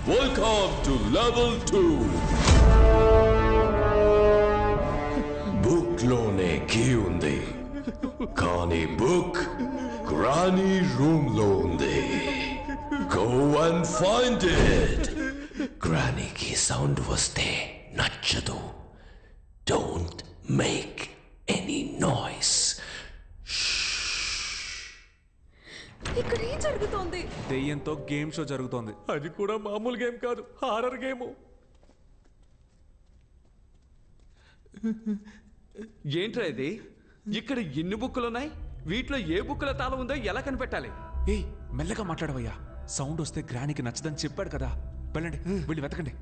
Welcome to level 2. Book lone key undi. Kani book Granny room lo undi. Go and find it. Granny ki sound vaste nachadu. Don't make any noise. ఇక్కడ ఏం జరుగుతోంది? దెయ్యంతో game show జరుగుతోంది. అది కూడా మామూలు game కాదు, horror game. ఏంట్రా ఇది? ఇక్కడ ఎన్ని బుక్కులు ఉన్నాయి? వీటిలో ఏ బుక్కుల తాళం ఉందో ఎలా కనిపెట్టాలి? ఏయ్ మెల్లగా మాట్లాడవయ్యా, సౌండ్ వస్తే గ్రానికి నచ్చదని చెప్పాడు కదా. వెళ్ళండి, వెళ్ళి వెతకండి.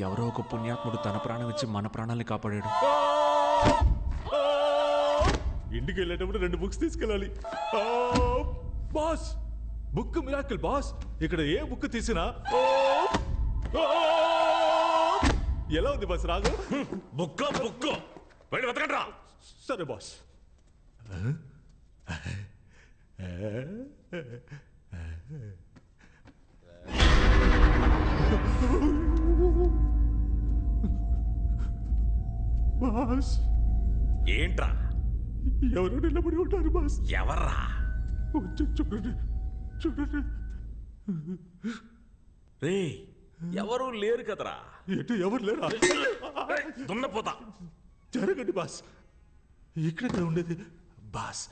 ఎవరో ఒక పుణ్యాత్ముడు తన ప్రాణం ఇచ్చి మన ప్రాణాలని కాపాడాడు. ఇంటికి వెళ్ళేటప్పుడు 2 బుక్స్ తీసుకెళ్ళాలి. Boss, book miracle boss. ఇక్కడ ఏ బుక్ తీసినా ఎలా ఉంది బాస్? రాదు బుక్ వెళ్ళి వెతకండి. సరే బాస్. బాస్ ఏంట్రా? ఎవరు నిలబడి ఉంటారు బాస్? ఎవర్రా? చూడండి చూడండి. రే, ఎవరు లేరు కదరా? ఎటు ఎవరు లేరా? దున్నపోతా. జరగండి బాస్, ఇక్కడే ఉండేది బాస్.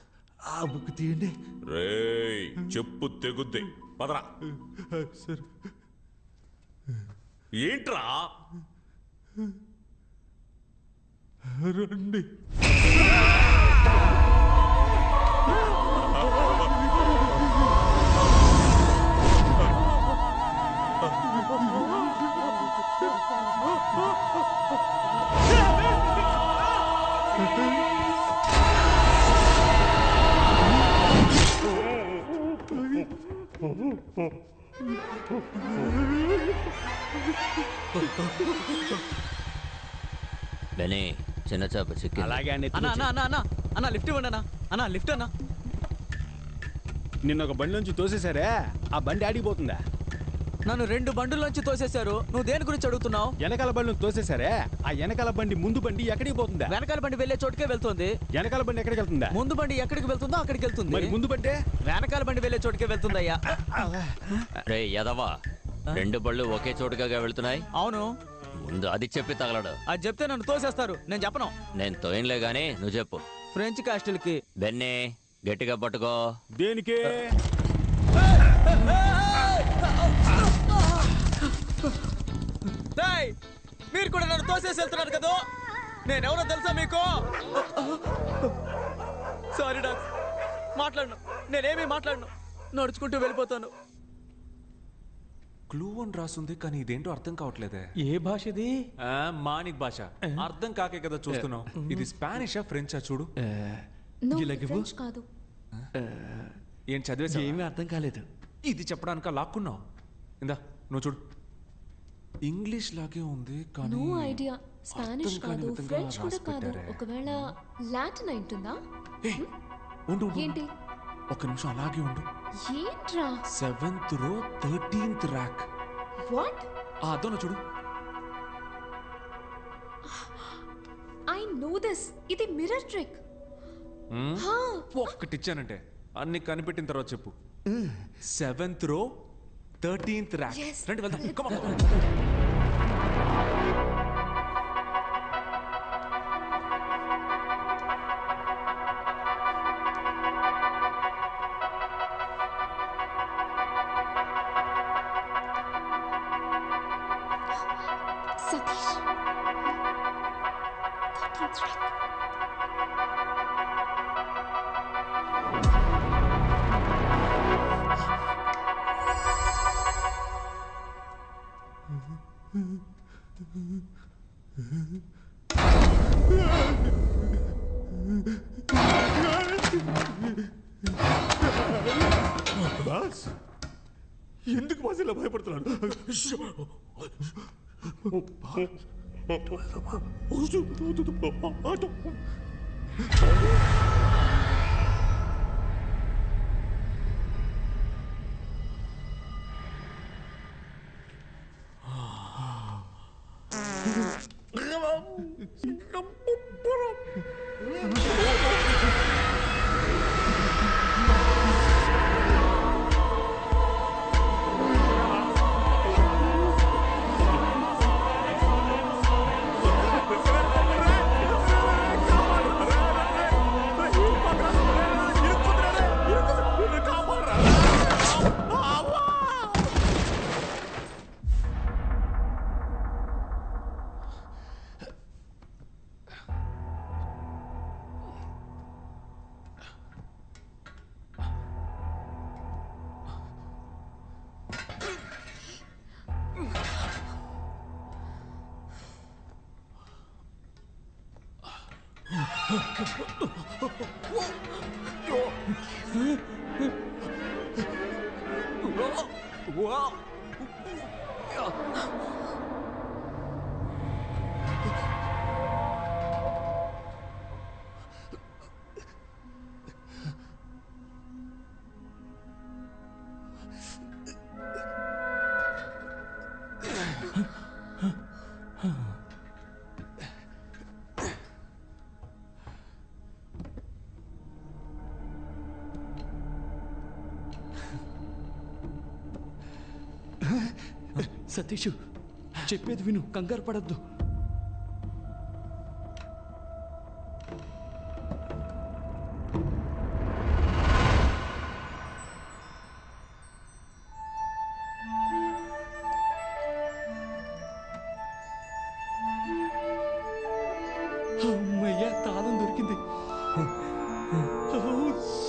ఆ బుక్ తీయండి. రే, చెప్పు తెగుద్ది. పదరా. సరే. ఏంట్రా? రండి. బెనే చిన్న చేప చిక్కి. అలాగే అన్న లిఫ్ట్ ఇవ్వండి అన్న లిఫ్ట్ అన్న. నిన్న ఒక బండి నుంచి తోసేశారే, ఆ బండి ఆడిపోతుందా? నన్ను 2 బండుల్లోంచి తోసేశారు. నువ్వు దేని గురించి అడుగుతున్నావు? వెనకాల బండి తోసేశారే, ఆ వెనకాల బండి ముందు బండి ఎక్కడికి పోతుందా? వెనకాల బండి వెళ్ళే చోటుకే వెళ్తుంది. వెనకాల బండి ఎక్కడికి వెళ్తుందా? ముందు బండి ఎక్కడికి వెళ్తుందో అక్కడికి వెళ్తుంది. మరి ముందు బండి వెనకాల బండి వెళ్ళే చోటుకే వెళ్తుందయ్యా. రే యదవా, 2 బళ్ళు ఒకే చోటుగా వెళ్తున్నాయి. అవును. ముందు అది చెప్పి తగలడు. అది చెప్తే నన్ను తోసేస్తారు. నేను చెప్పను. నేను తోయనులే గానీ నువ్వు చెప్పు. ఫ్రెంచ్ కాస్టిల్ కి. బెన్నీ గట్టిగా పట్టుకో. దేనికి? మీరు కూడా నన్ను తోసేసి వెళ్తున్నారు కదా. నేనెవరో తెలుసా మీకు? సారీ డాక్, మాట్లాడను. నేనేమీ మాట్లాడను. నడుచుకుంటూ వెళ్ళిపోతాను. క్లూ అని రాసుంది కానీ ఇదేంటో అర్థం కావట్లేదే. ఏ భాష ఇది? మానిక్ భాష. అర్థం కాకే కదా చూస్తున్నావు. ఇది స్పానిషా ఫ్రెంచా చూడు. ఫ్రెంచ్ కాదు. ఏం చదివేసా? ఏమీ అర్థం కాలేదు. ఇది చెప్పడానిక లాక్కున్నావు. ఇందా నువ్వు చూడు. ఇంగ్లీష్ లాగే ఉంది కానీ నో ఐడియా. స్పానిష్ కాదు, ఫ్రెంచ్ కూడా కాదు. ఒకవేళ లాటిన్ అయింటుందా? ఉండు ఏంటి? ఒక నిమిషం అలాగే ఉండు. ఏంట్రా? 7th row 13th rack. What? అదోన చూడు. I know this. ఇది మిర్రర్ ట్రిక్. ఒక్కటిచ్చానంటే అన్ని కనిపెట్టిన తర్వాత చెప్పు. 7th row 13th rack. రండి వెళ్దాం. Come on. Satish. 13th rack. ఎందుకు బాస్ ఇలా భయపడుతున్నాడు? సతీష్, చెప్పేది విను, కంగారు పడద్దు. అమ్మయ్యా, తాళం దొరికింది.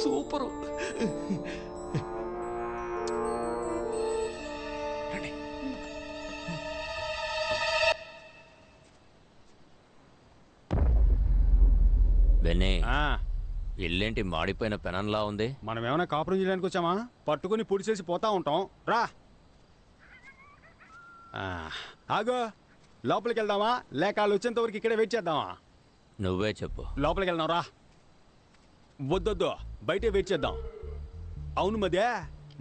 సూపరు. బెన్నీ, ఇల్లేంటి మాడిపోయిన పెనంలా ఉంది? మనం ఏమైనా కాపురం చేయడానికి వచ్చామా? పట్టుకుని పొడి చేసి పోతా ఉంటాం. రా ఆగో, లోపలికి వెళ్దామా లేక వాళ్ళు వచ్చేంత వరకు ఇక్కడే వెయిట్ చేద్దామా? నువ్వే చెప్పు. లోపలికి వెళ్దాం రా. వద్దొద్దు, బయటే వెయిట్ చేద్దాం. అవును మధ్య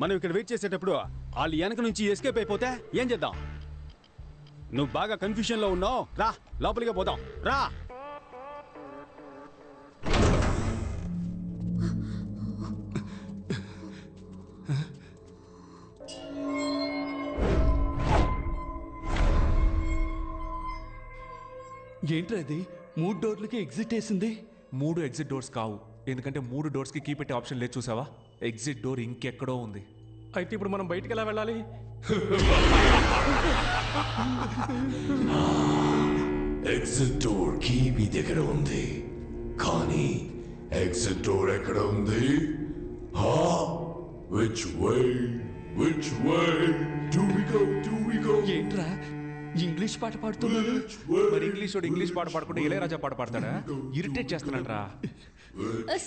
మనం ఇక్కడ వెయిట్ చేసేటప్పుడు వాళ్ళు వెనక నుంచి ఎస్కేప్ అయిపోతే ఏం చేద్దాం? నువ్వు బాగా కన్ఫ్యూజన్ లో ఉన్నావు. రా లోపలికి పోదాం. రా. ఏంట్రా ఇది 3 డోర్లకి ఎగ్జిట్ వేసింది? 3 ఎగ్జిట్ డోర్స్ కావు, ఎందుకంటే 3 డోర్స్కి కీ పెట్టే ఆప్షన్ లేదు. చూసావా, ఎగ్జిట్ డోర్ ఇంకెక్కడో ఉంది. అయితే ఇప్పుడు మనం బయటికి ఎలా వెళ్ళాలి? ఎగ్జిట్ డోర్ కీ మీ దగ్గర ఉంది, కానీ ఎగ్జిట్ డోర్ ఎక్కడ ఉంది? Which way do we go? ఏంట్రా ఇంగ్లీష్ పాట పాడుతున్నాడు? మరి ఇంగ్లీష్ వాడు ఇంగ్లీష్ పాట పాడకుండా ఇళయరాజా పాట పాడతాడా? ఇరిటేట్ చేస్తున్నాడు రా.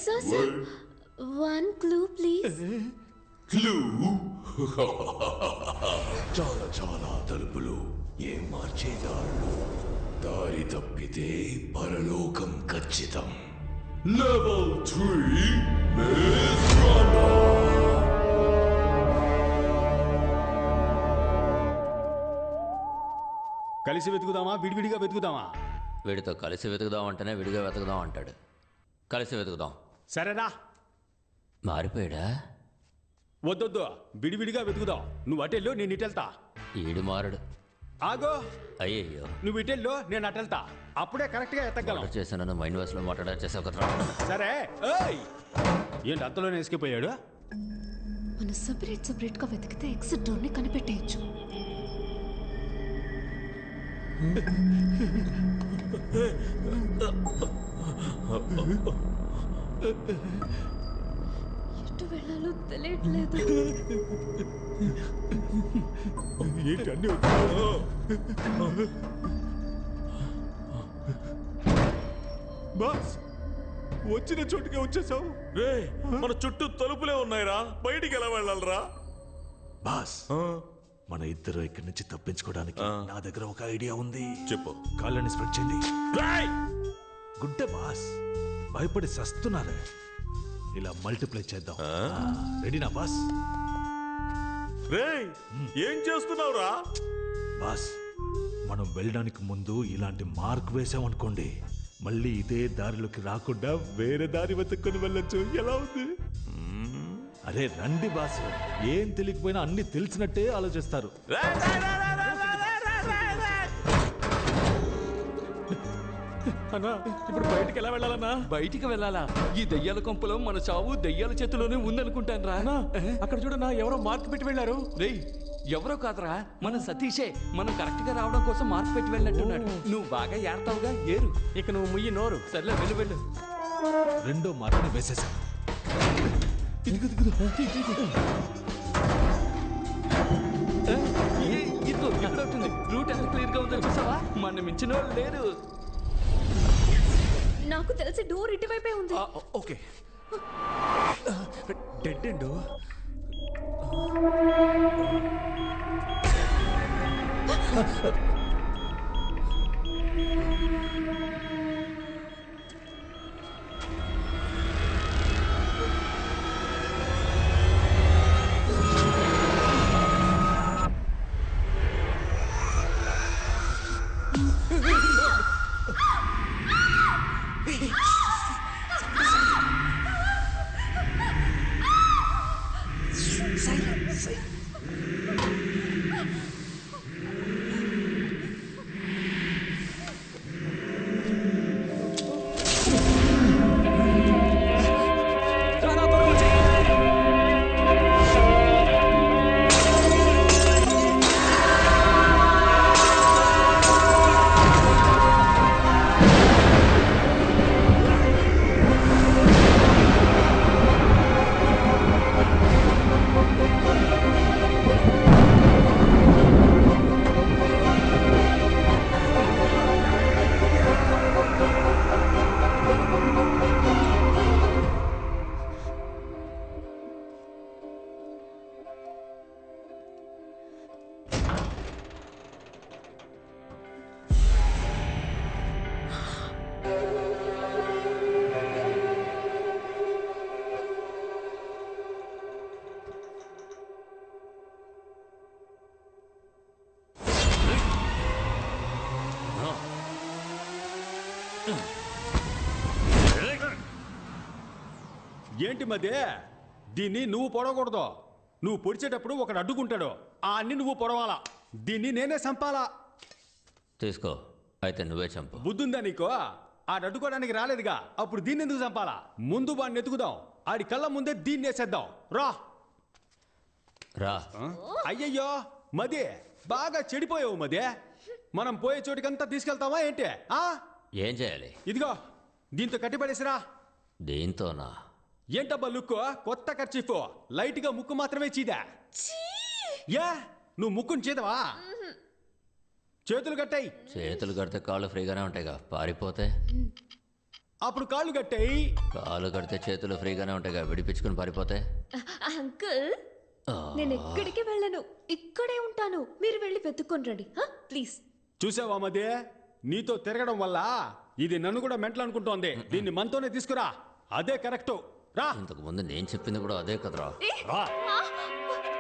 Sir, 1 clue please. క్లూ? చాలా తలుపులు, ఏం మార్చేదారులు, దారి తప్పితే పరలోకం ఖచ్చితం. Level 3 Miss Rana. కలిసి వెతుకుదామా, విడివిడిగా వెతుకుదామా? వీడితో కలిసి వెతుకుదాం అంటేనే విడిగా వెతుకుదాం అంటాడు. కలిసి వెతుకుదాం. సరేనా? మారిపోయాడా? వద్దొద్దు, విడివిడిగా వెతుకుదాం. నువ్వు అటెల్లో, నేను ఇటెళ్తా. ఈడు మారడు. ఆగో, అయ్యయ్యో, నువ్వు ఇటెల్లో, నేను అటెళ్తా. అప్పుడే కరెక్ట్ గా ఎత్తగలం. ఆర్డర్ చేశాను, మైండ్ వాయిస్ లో మాట్లాడారు కదరా. సరే. ఏయ్, ఏంటి అంతలోనే ఎస్కేపోయాడు? మనం సెపరేట్ గా వెతికితే ఎగ్జిట్ డోర్ ని కనిపెట్టేయచ్చు. ఎటు వెళ్ళాలో తెలియట్లేదు. ఏంటి అన్ని బాస్, వచ్చిన చోటుకే వచ్చేసావు. రే, మన చుట్టూ తలుపులే ఉన్నాయిరా, బయటికి ఎలా వెళ్ళాలరా? బాస్, మన ఇద్దరు ఇక్కడి నుంచి తప్పించుకోవడానికి నా దగ్గర ఒక ఐడియా ఉంది. చెప్పు. కాళ్ళని స్ప్రెడ్ చేయండి. రేయ్! గుడ్డే బాస్, భయపడి సస్తున్నారే. ఇలా మల్టిప్లై చేద్దాం. రెడీనా బాస్? రేయ్, ఏం చేస్తున్నావురా? బాస్, మనం వెళ్ళడానికి ముందు ఇలాంటి మార్క్ వేసామనుకోండి, మళ్ళీ ఇదే దారిలోకి రాకుండా వేరే దారి వెతుక్కొని వెళ్ళొచ్చు. ఎలా ఉంది? అరే రండి బాస్, ఏం తెలియకపోయినా అన్ని తెలిసినట్టే ఆలోచిస్తారు. అన్నా, ఇప్పుడు బయటికి ఎలా వెళ్ళాలన్నా? బయటికి వెళ్ళాలా? ఈ దెయ్యాల కొంపలో మన చావు దెయ్యాల చేతిలోనే ఉందనుకుంటాను రా. అక్కడ చూడన్నా, ఎవరో మార్క్ పెట్టి వెళ్ళారు. రేయ్, ఎవరో కాదురా, మన సతీషే. మనం కరెక్ట్ గా రావడం కోసం మార్క్ పెట్టి వెళ్ళినట్టున్నాడు. నువ్వు బాగా ఏడతావుగా, ఏరు. ఇక నువ్వు ముయ్యి నోరు. సర్లే, వెళ్ళు వెళ్ళు. రెండో మార్క్ని వేసేసాం. ఇదిగో ఇక్కడ ఉంటుంది. రూట్ ఎంత క్లియర్ గా ఉందో చూసావా? మన మించిన వాళ్ళు లేరు. నాకు తెలిసి డోర్ ఇటువైపే ఉంది. Okay, dead end. ఏంటి మధ్య దీన్ని నువ్వు పొడవకూడదు. నువ్వు పొడిచేటప్పుడు ఒకడు అడ్డుకుంటాడు, ఆ అన్ని నువ్వు పొడవాలా. దీన్ని నేనే చంపాలా. తీసుకో, అయితే నువ్వే చంపు. బుద్ధుందా నీకు? ఆడు అడ్డుకోవడానికి రాలేదుగా, అప్పుడు దీన్ని ఎందుకు చంపాలా? ముందు వాడిని ఎత్తుకుదాం, ఆడి కళ్ళ ముందే దీన్ని వేసేద్దాం. రా రా. అయ్యయ్యో మదే, బాగా చెడిపోయావు మదే. మనం పోయే చోటికంతా తీసుకెళ్తావా ఏంటి? ఏం చేయాలి? ఇదిగో దీంతో కట్టిపడేసిరా. దీంతోనా? ఏంటబ్బా లుక్కు? కొత్త ఖర్చీఫ్, లైట్ గా ముక్కు మాత్రమే చీదా. యా, నువ్వు ముక్కుని చీదవా? చేతులు కట్టాయి. చేతులు కడితే కాళ్ళు ఫ్రీగానే ఉంటాయిగా, పారిపోతే? అప్పుడు కాళ్ళు కట్టాయి. కాళ్ళు కడితే చేతులు ఫ్రీగానే ఉంటాయిగా, విడిపించుకుని పారిపోతే? అంకుల్, నేను ఎక్కడికి వెళ్ళను, ఇక్కడే ఉంటాను. మీరు వెళ్ళి వెతుక్కొని రండి ప్లీజ్. చూసావా మధ్య, నీతో తిరగడం వల్ల ఇది నన్ను కూడా మెంటల్ అనుకుంటోంది. దీన్ని మనతోనే తీసుకురా, అదే కరెక్ట్. రా. ఇంతకు ముందు నేను చెప్పింది కూడా అదే కదరా. ఏ,